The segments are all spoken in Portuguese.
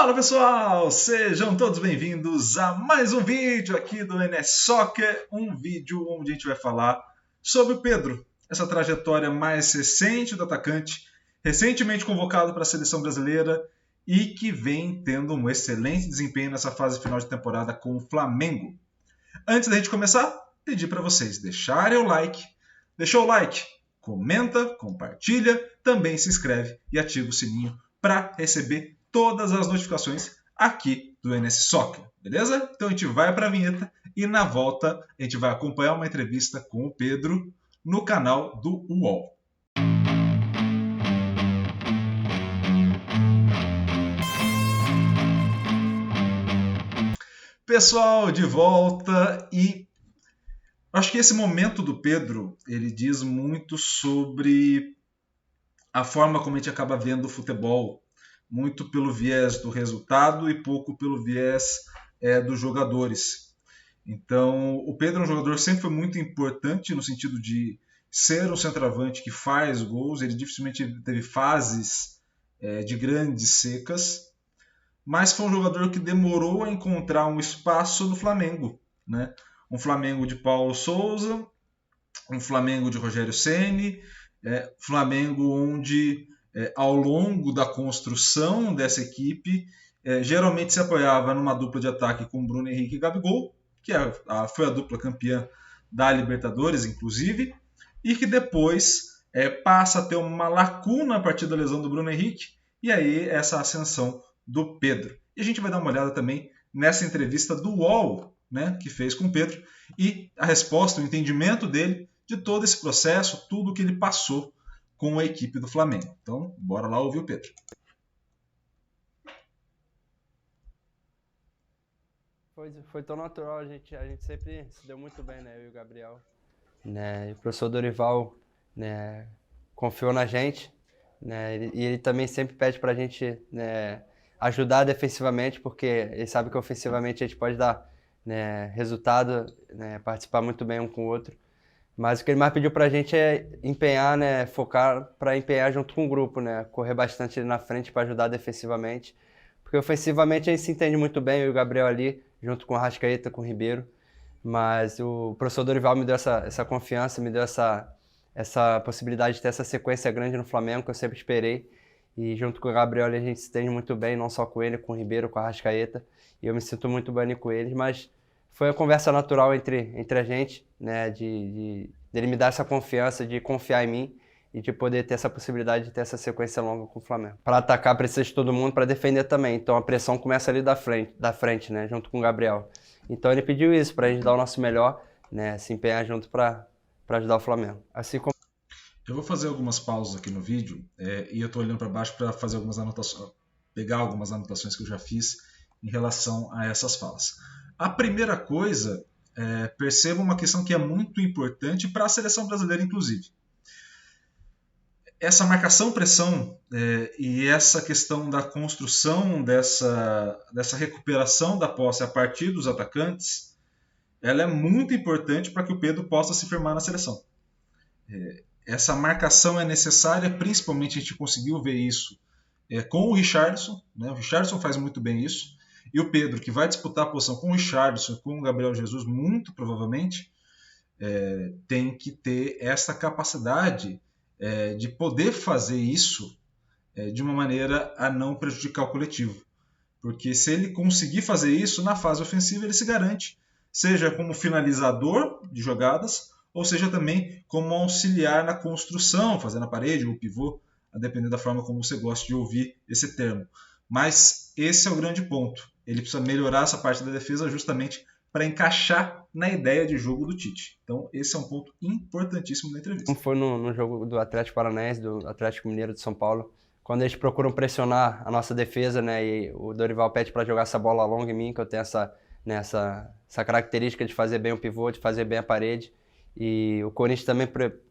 Fala pessoal, sejam todos bem-vindos a mais um vídeo aqui do NS Soccer, um vídeo onde a gente vai falar sobre o Pedro, essa trajetória mais recente do atacante, recentemente convocado para a seleção brasileira e que vem tendo um excelente desempenho nessa fase final de temporada com o Flamengo. Antes da gente começar, pedir para vocês deixarem o like, deixou o like, comenta, compartilha, também se inscreve e ativa o sininho para receber todas as notificações aqui do NS Soccer, beleza? Então a gente vai para a vinheta e na volta a gente vai acompanhar uma entrevista com o Pedro no canal do UOL. Pessoal, de volta e acho que esse momento do Pedro, ele diz muito sobre a forma como a gente acaba vendo o futebol, muito pelo viés do resultado e pouco pelo viés dos jogadores. Então, o Pedro é um jogador que sempre foi muito importante no sentido de ser um centroavante que faz gols. Ele dificilmente teve fases de grandes secas, mas foi um jogador que demorou a encontrar um espaço no Flamengo, né? Um Flamengo de Paulo Sousa, um Flamengo de Rogério Ceni, Flamengo onde ao longo da construção dessa equipe, geralmente se apoiava numa dupla de ataque com Bruno Henrique e Gabigol, que foi a dupla campeã da Libertadores, inclusive, e que depois passa a ter uma lacuna a partir da lesão do Bruno Henrique, e aí essa ascensão do Pedro. E a gente vai dar uma olhada também nessa entrevista do UOL, né, que fez com o Pedro, e a resposta, o entendimento dele de todo esse processo, tudo que ele passou com a equipe do Flamengo. Então, bora lá ouvir o Pedro. Foi tão natural, a gente sempre se deu muito bem, né, eu e o Gabriel. Né, e o professor Dorival, né, confiou na gente, né, e ele também sempre pede pra gente, né, ajudar defensivamente, porque ele sabe que ofensivamente a gente pode dar, né, resultado, né, participar muito bem um com o outro. Mas o que ele mais pediu pra gente é empenhar, né, focar para empenhar junto com o grupo, né, correr bastante ali na frente para ajudar defensivamente, porque ofensivamente a gente se entende muito bem, eu e o Gabriel ali, junto com o Arrascaeta, com o Ribeiro, mas o professor Dorival me deu essa confiança, me deu essa possibilidade de ter essa sequência grande no Flamengo, que eu sempre esperei, e junto com o Gabriel ali a gente se entende muito bem, não só com ele, com o Ribeiro, com o Arrascaeta, e eu me sinto muito bem com eles, mas foi uma conversa natural entre a gente, né, de ele me dar essa confiança, de confiar em mim e de poder ter essa possibilidade de ter essa sequência longa com o Flamengo. Para atacar precisa de todo mundo, para defender também. Então a pressão começa ali da frente, né, junto com o Gabriel. Então ele pediu isso para a gente dar o nosso melhor, né, se empenhar junto para ajudar o Flamengo. Assim como eu vou fazer algumas pausas aqui no vídeo e eu estou olhando para baixo para fazer algumas anotações, pegar algumas anotações que eu já fiz em relação a essas falas. A primeira coisa, perceba uma questão que é muito importante para a seleção brasileira, inclusive. Essa marcação-pressão e essa questão da construção dessa recuperação da posse a partir dos atacantes, ela é muito importante para que o Pedro possa se firmar na seleção. Essa marcação é necessária, principalmente a gente conseguiu ver isso com o Richarlison, né? O Richarlison faz muito bem isso. E o Pedro, que vai disputar a posição com o Richarlison, com o Gabriel Jesus, muito provavelmente, tem que ter essa capacidade de poder fazer isso de uma maneira a não prejudicar o coletivo. Porque se ele conseguir fazer isso, na fase ofensiva ele se garante, seja como finalizador de jogadas, ou seja também como auxiliar na construção, fazendo a parede ou o pivô, a depender da forma como você gosta de ouvir esse termo. Mas esse é o grande ponto. Ele precisa melhorar essa parte da defesa justamente para encaixar na ideia de jogo do Tite. Então, esse é um ponto importantíssimo da entrevista. Como foi no jogo do Atlético Paranaense, do Atlético Mineiro de São Paulo, quando eles procuram pressionar a nossa defesa, né, e o Dorival pede para jogar essa bola longa em mim, que eu tenho essa característica de fazer bem o pivô, de fazer bem a parede. E o Corinthians também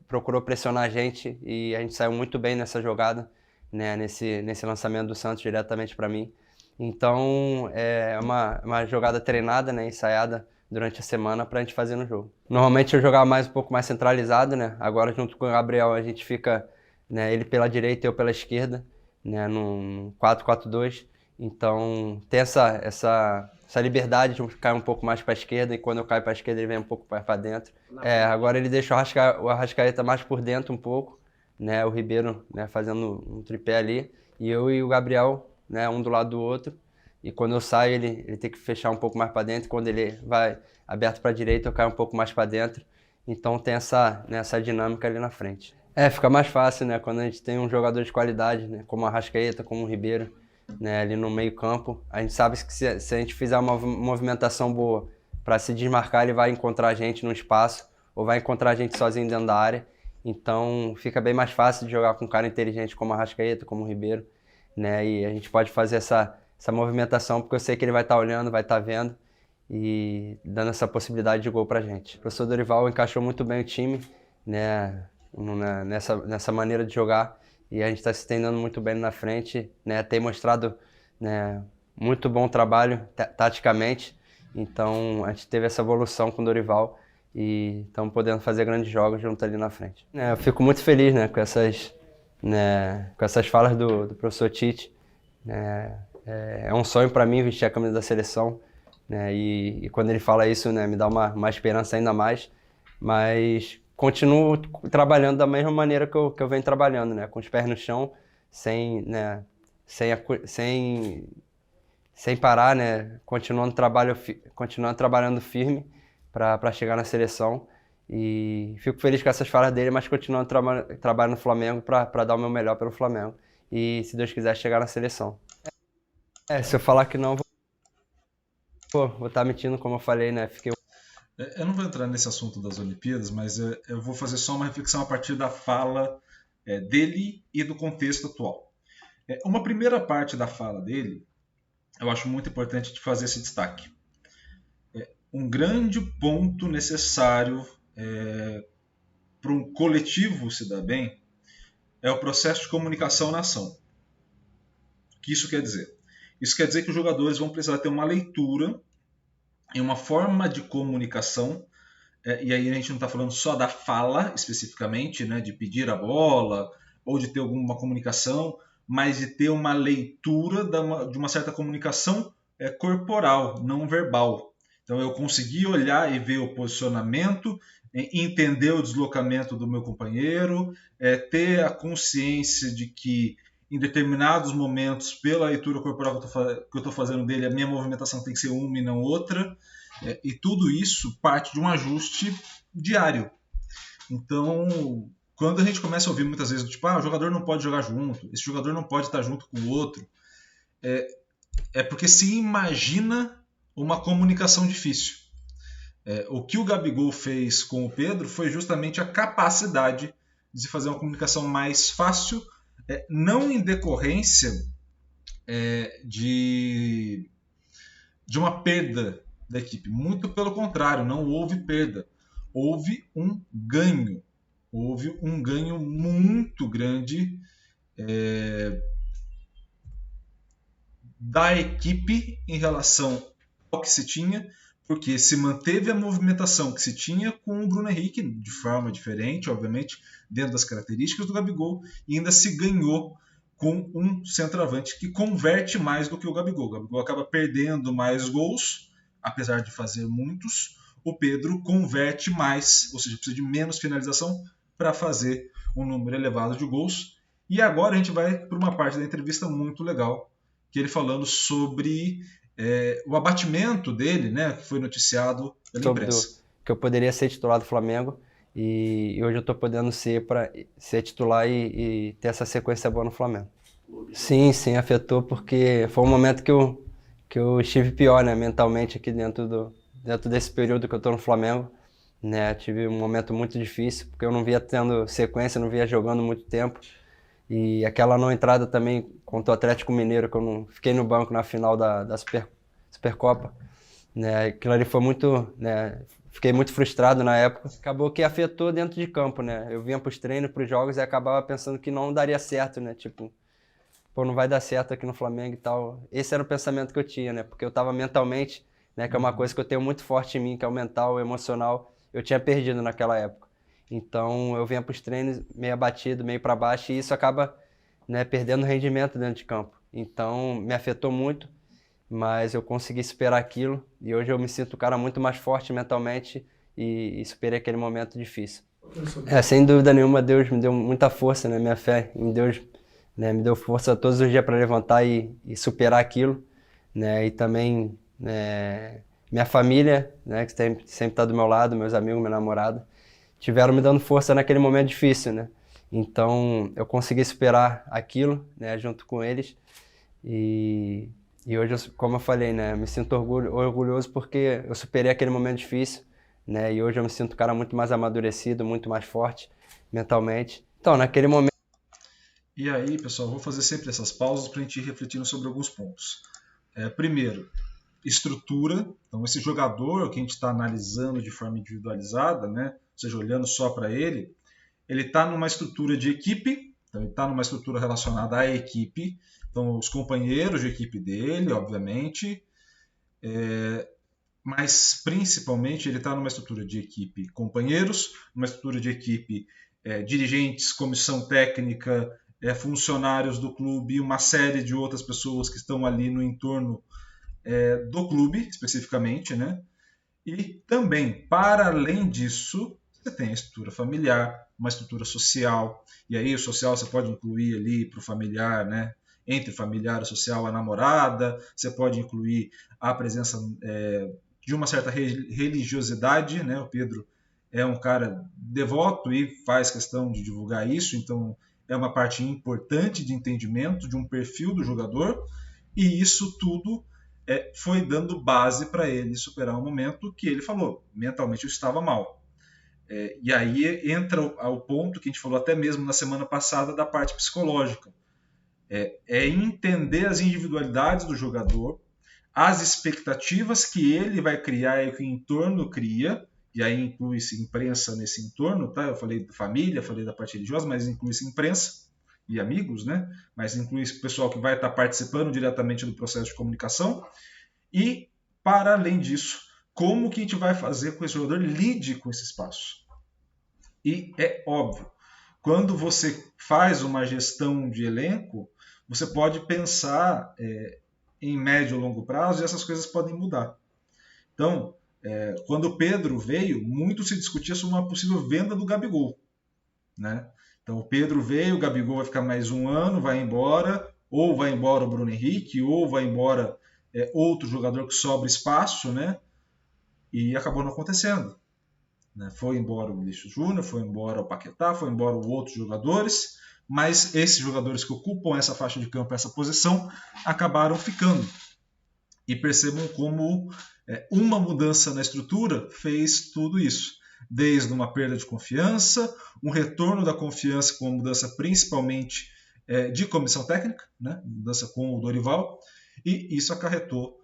procurou pressionar a gente e a gente saiu muito bem nessa jogada, né, nesse lançamento do Santos diretamente para mim. Então é uma jogada treinada, né, ensaiada durante a semana para a gente fazer no jogo. Normalmente eu jogava um pouco mais centralizado, né? Agora junto com o Gabriel a gente fica, né, ele pela direita e eu pela esquerda, né, num 4-4-2. Então, tem essa liberdade de cair um pouco mais para a esquerda, e quando eu caio para a esquerda ele vem um pouco mais para dentro. Agora ele deixa o Arrascaeta mais por dentro um pouco, né? O Ribeiro, né, fazendo um tripé ali, e eu e o Gabriel, né, um do lado do outro. E quando eu saio, ele tem que fechar um pouco mais para dentro. Quando ele vai aberto para a direita, eu caio um pouco mais para dentro. Então tem essa dinâmica ali na frente. Fica mais fácil, né? Quando a gente tem um jogador de qualidade, né, como o Arrascaeta, como o Ribeiro, né, ali no meio campo. A gente sabe que se a gente fizer uma movimentação boa para se desmarcar, ele vai encontrar a gente no espaço ou vai encontrar a gente sozinho dentro da área. Então fica bem mais fácil de jogar com um cara inteligente como o Arrascaeta, como o Ribeiro, né? E a gente pode fazer essa movimentação porque eu sei que ele vai estar olhando, vai estar vendo e dando essa possibilidade de gol pra gente. O professor Dorival encaixou muito bem o time, né, nessa maneira de jogar, e a gente está se entendendo muito bem na frente, né, tem mostrado, né, muito bom trabalho taticamente, então a gente teve essa evolução com o Dorival e estamos podendo fazer grandes jogos junto ali na frente. Eu fico muito feliz, né, com essas falas do professor Tite, né. É um sonho para mim vestir a camisa da seleção, né? E quando ele fala isso, né, me dá uma esperança ainda mais, mas continuo trabalhando da mesma maneira que eu venho trabalhando, né, com os pés no chão, sem, né, sem parar, né, continuando trabalhando firme para chegar na seleção. E fico feliz com essas falas dele, mas continuando trabalhando no Flamengo para dar o meu melhor pelo Flamengo e, se Deus quiser, chegar na seleção. Se eu falar que não, vou estar mentindo, como eu falei, né? Eu não vou entrar nesse assunto das Olimpíadas, mas eu vou fazer só uma reflexão a partir da fala dele e do contexto atual. Uma primeira parte da fala dele, eu acho muito importante de fazer esse destaque. Um grande ponto necessário para um coletivo se dar bem é o processo de comunicação na ação. O que isso quer dizer? Isso quer dizer que os jogadores vão precisar ter uma leitura e uma forma de comunicação, e aí a gente não está falando só da fala especificamente, né, de pedir a bola ou de ter alguma comunicação, mas de ter uma leitura de uma certa comunicação corporal, não verbal. Então eu consegui olhar e ver o posicionamento, entender o deslocamento do meu companheiro, ter a consciência de que em determinados momentos, pela leitura corporal que eu estou fazendo dele, a minha movimentação tem que ser uma e não outra, e tudo isso parte de um ajuste diário. Então, quando a gente começa a ouvir muitas vezes, tipo, o jogador não pode jogar junto, esse jogador não pode estar junto com o outro, é porque se imagina uma comunicação difícil. O que o Gabigol fez com o Pedro foi justamente a capacidade de se fazer uma comunicação mais fácil, não em decorrência de uma perda da equipe. Muito pelo contrário, não houve perda. Houve um ganho. Houve um ganho muito grande da equipe em relação ao que se tinha, porque se manteve a movimentação que se tinha com o Bruno Henrique, de forma diferente, obviamente, dentro das características do Gabigol, e ainda se ganhou com um centroavante que converte mais do que o Gabigol. O Gabigol acaba perdendo mais gols, apesar de fazer muitos. O Pedro converte mais, ou seja, precisa de menos finalização para fazer um número elevado de gols. E agora a gente vai para uma parte da entrevista muito legal, que ele falando sobre o abatimento dele, né, que foi noticiado pela imprensa. Que eu poderia ser titular do Flamengo, e hoje eu estou podendo ser titular e ter essa sequência boa no Flamengo. Sim, afetou, porque foi um momento que eu estive pior, né, mentalmente aqui dentro desse período que eu estou no Flamengo, né. Tive um momento muito difícil, porque eu não via tendo sequência, não via jogando muito tempo, e aquela não entrada também contra o Atlético Mineiro, que eu não fiquei no banco na final da Supercopa, né, aquilo ali foi muito, né, fiquei muito frustrado na época. Acabou que afetou dentro de campo, né, eu vinha para os treinos, para os jogos, e acabava pensando que não daria certo, né, tipo, não vai dar certo aqui no Flamengo e tal. Esse era o pensamento que eu tinha, né, porque eu estava mentalmente, né, que é uma coisa que eu tenho muito forte em mim, que é o mental, o emocional, eu tinha perdido naquela época. Então eu vinha para os treinos meio abatido, meio para baixo, e isso acaba, né, perdendo rendimento dentro de campo. então me afetou muito, mas eu consegui superar aquilo e hoje eu me sinto um cara muito mais forte mentalmente e superei aquele momento difícil. Sem dúvida nenhuma, Deus me deu muita força, né? Minha fé em Deus, né, me deu força todos os dias para levantar e superar aquilo, né? E também, né, minha família, né, que sempre está do meu lado, meus amigos, minha namorada, tiveram me dando força naquele momento difícil, né? Então eu consegui superar aquilo, né, junto com eles e hoje, como eu falei, né, me sinto orgulhoso porque eu superei aquele momento difícil, né? E hoje eu me sinto um cara muito mais amadurecido, muito mais forte mentalmente. Então, naquele momento. E aí, pessoal, vou fazer sempre essas pausas para a gente ir refletindo sobre alguns pontos. Primeiro, estrutura. Então, esse jogador que a gente está analisando de forma individualizada, né? Ou seja, olhando só para ele está numa estrutura de equipe, então ele está numa estrutura relacionada à equipe, então os companheiros de equipe dele, obviamente, mas principalmente ele está numa estrutura de equipe companheiros, numa estrutura de equipe dirigentes, comissão técnica, funcionários do clube e uma série de outras pessoas que estão ali no entorno do clube, especificamente, né? E também, para além disso, você tem a estrutura familiar, uma estrutura social, e aí o social você pode incluir ali para o familiar, né? Entre familiar e social, a namorada, você pode incluir a presença de uma certa religiosidade, né? O Pedro é um cara devoto e faz questão de divulgar isso, então é uma parte importante de entendimento de um perfil do jogador, e isso tudo foi dando base para ele superar um momento que ele falou, mentalmente eu estava mal. E aí entra ao ponto que a gente falou até mesmo na semana passada da parte psicológica. Entender as individualidades do jogador, as expectativas que ele vai criar e que o entorno cria, e aí inclui-se imprensa nesse entorno, tá? Eu falei da família, falei da parte religiosa, mas inclui-se imprensa e amigos, né? Mas inclui esse pessoal que vai estar participando diretamente do processo de comunicação. E, para além disso, como que a gente vai fazer com que o jogador lide com esse espaço? E é óbvio, quando você faz uma gestão de elenco, você pode pensar em médio e longo prazo e essas coisas podem mudar. Então, quando o Pedro veio, muito se discutia sobre uma possível venda do Gabigol, né? Então o Pedro veio, o Gabigol vai ficar mais um ano, vai embora, ou vai embora o Bruno Henrique, ou vai embora outro jogador que sobra espaço, né? E acabou não acontecendo. Né? Foi embora o Vinícius Júnior, foi embora o Paquetá, foi embora outros jogadores, mas esses jogadores que ocupam essa faixa de campo, essa posição, acabaram ficando. E percebam como uma mudança na estrutura fez tudo isso. Desde uma perda de confiança, um retorno da confiança com uma mudança principalmente de comissão técnica, né? Mudança com o Dorival, e isso acarretou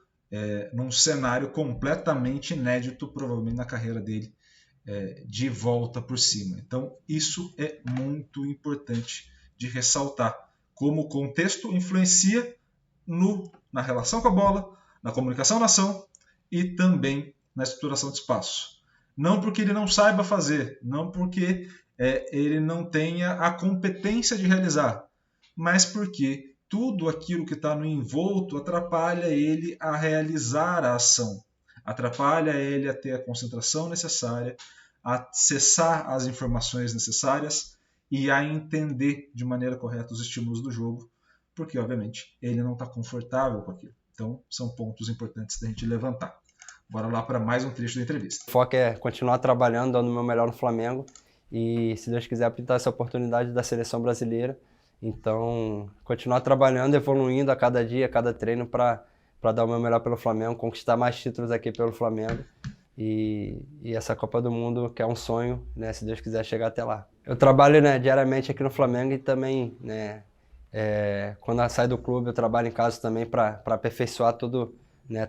num cenário completamente inédito, provavelmente na carreira dele, de volta por cima. Então, isso é muito importante de ressaltar, como o contexto influencia na relação com a bola, na comunicação na ação e também na estruturação de espaço. Não porque ele não saiba fazer, não porque ele não tenha a competência de realizar, mas porque tudo aquilo que está no envolto atrapalha ele a realizar a ação, atrapalha ele a ter a concentração necessária, a acessar as informações necessárias e a entender de maneira correta os estímulos do jogo, porque obviamente ele não está confortável com aquilo. Então são pontos importantes da gente levantar. Bora lá para mais um trecho da entrevista. O foco é continuar trabalhando, dando o meu melhor no Flamengo e, se Deus quiser, pintar essa oportunidade da seleção brasileira. Então, continuar trabalhando, evoluindo a cada dia, a cada treino para dar o meu melhor pelo Flamengo, conquistar mais títulos aqui pelo Flamengo e essa Copa do Mundo, que é um sonho, né, se Deus quiser chegar até lá. Eu trabalho, né, diariamente aqui no Flamengo e também, né, quando eu saio do clube, eu trabalho em casa também para aperfeiçoar todo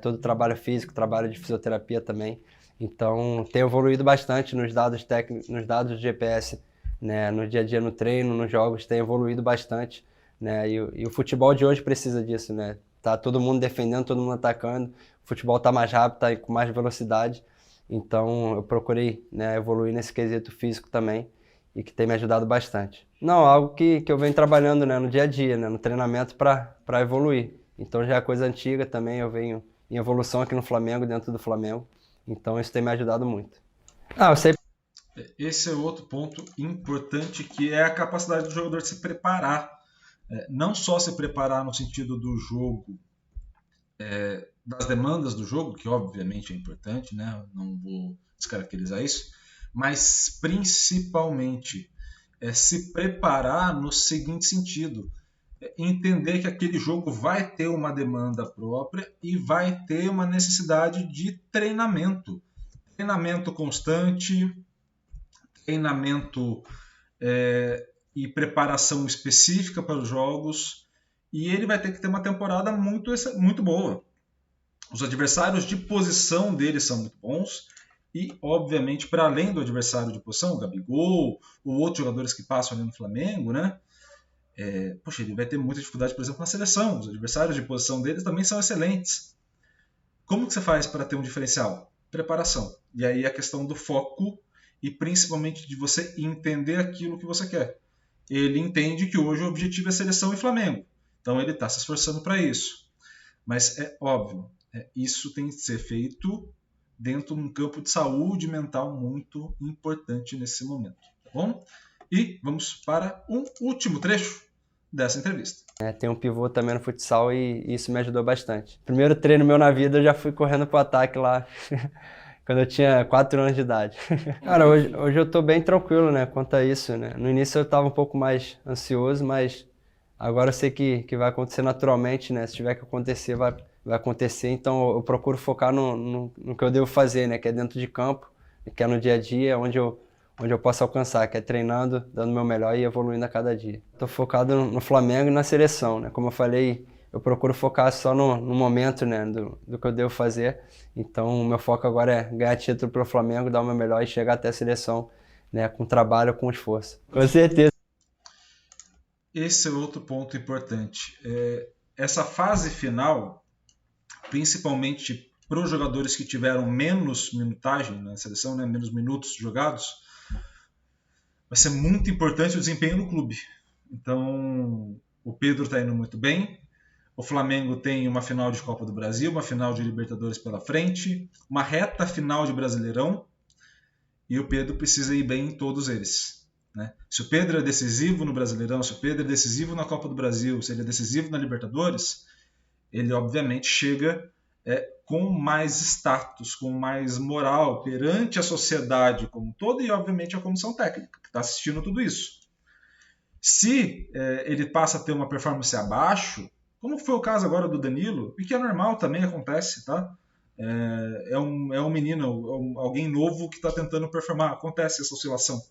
o trabalho físico, trabalho de fisioterapia também. Então, tenho evoluído bastante nos dados técnicos, nos dados de GPS, né, no dia a dia, no treino, nos jogos, tenho evoluído bastante, né, e o futebol de hoje precisa disso, né? Tá todo mundo defendendo, todo mundo atacando, o futebol tá mais rápido, tá com mais velocidade, então eu procurei, né, evoluir nesse quesito físico também, e que tem me ajudado bastante. Não, algo que eu venho trabalhando, né, no dia a dia, né, no treinamento para evoluir. Então já é coisa antiga também, eu venho em evolução aqui no Flamengo, dentro do Flamengo. Então isso tem me ajudado muito. Eu sei. Esse é outro ponto importante, que é a capacidade do jogador de se preparar. Não só se preparar no sentido do jogo, das demandas do jogo, que obviamente é importante, né? Não vou descaracterizar isso, mas principalmente se preparar no seguinte sentido: entender que aquele jogo vai ter uma demanda própria e vai ter uma necessidade de treinamento. Treinamento constante, treinamento e preparação específica para os jogos, e ele vai ter que ter uma temporada muito boa. Os adversários de posição dele são muito bons, e obviamente, para além do adversário de posição, o Gabigol, ou outros jogadores que passam ali no Flamengo, né? Ele vai ter muita dificuldade, por exemplo, na seleção. Os adversários de posição deles também são excelentes. Como que você faz para ter um diferencial? Preparação. E aí a questão do foco e principalmente de você entender aquilo que você quer. Ele entende que hoje o objetivo é seleção e Flamengo. Então ele está se esforçando para isso. Mas é óbvio, isso tem que ser feito dentro de um campo de saúde mental muito importante nesse momento. Tá bom? E vamos para um último trecho dessa entrevista. Tem um pivô também no futsal e isso me ajudou bastante. Primeiro treino meu na vida, eu já fui correndo pro ataque lá, quando eu tinha 4 anos de idade. Cara, hoje eu tô bem tranquilo, né, quanto a isso, né. No início eu tava um pouco mais ansioso, mas agora eu sei que vai acontecer naturalmente, né, se tiver que acontecer, vai acontecer. Então eu procuro focar no que eu devo fazer, né, que é dentro de campo, que é no dia a dia, onde eu posso alcançar, que é treinando, dando o meu melhor e evoluindo a cada dia. Estou focado no Flamengo e na seleção, né? Como eu falei, eu procuro focar só no momento, né, do que eu devo fazer. Então, o meu foco agora é ganhar título para o Flamengo, dar o meu melhor e chegar até a seleção, né, com trabalho, com esforço. Com certeza. Esse é outro ponto importante. Essa fase final, principalmente para os jogadores que tiveram menos minutagem na seleção, né, menos minutos jogados, vai ser muito importante o desempenho no clube. Então, o Pedro está indo muito bem. O Flamengo tem uma final de Copa do Brasil, uma final de Libertadores pela frente, uma reta final de Brasileirão, e o Pedro precisa ir bem em todos eles. Né? Se o Pedro é decisivo no Brasileirão, se o Pedro é decisivo na Copa do Brasil, se ele é decisivo na Libertadores, ele obviamente chega com mais status, com mais moral perante a sociedade como um todo e obviamente a comissão técnica que está assistindo tudo isso. Se ele passa a ter uma performance abaixo, como foi o caso agora do Danilo, e que é normal, também acontece, tá? É um menino, alguém novo que está tentando performar, acontece essa oscilação.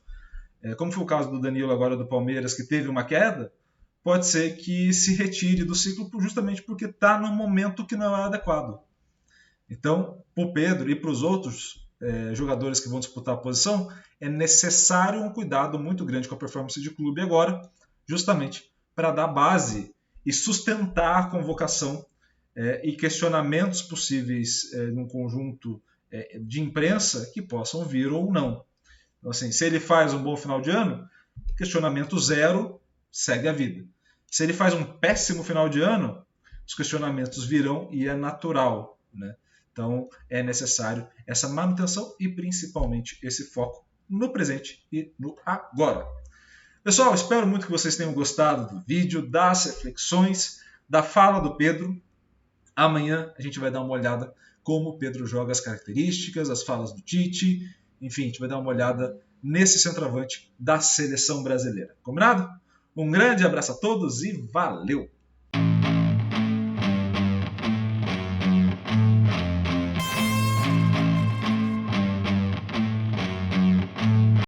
Como foi o caso do Danilo agora do Palmeiras, que teve uma queda, pode ser que se retire do ciclo justamente porque está num momento que não é adequado. Então, para o Pedro e para os outros jogadores que vão disputar a posição, é necessário um cuidado muito grande com a performance de clube agora, justamente para dar base e sustentar a convocação e questionamentos possíveis num conjunto de imprensa que possam vir ou não. Então, assim, se ele faz um bom final de ano, questionamento zero, segue a vida. Se ele faz um péssimo final de ano, os questionamentos virão e é natural, né? Então, é necessário essa manutenção e, principalmente, esse foco no presente e no agora. Pessoal, espero muito que vocês tenham gostado do vídeo, das reflexões, da fala do Pedro. Amanhã a gente vai dar uma olhada como o Pedro joga, as características, as falas do Tite. Enfim, a gente vai dar uma olhada nesse centroavante da seleção brasileira. Combinado? Um grande abraço a todos e valeu!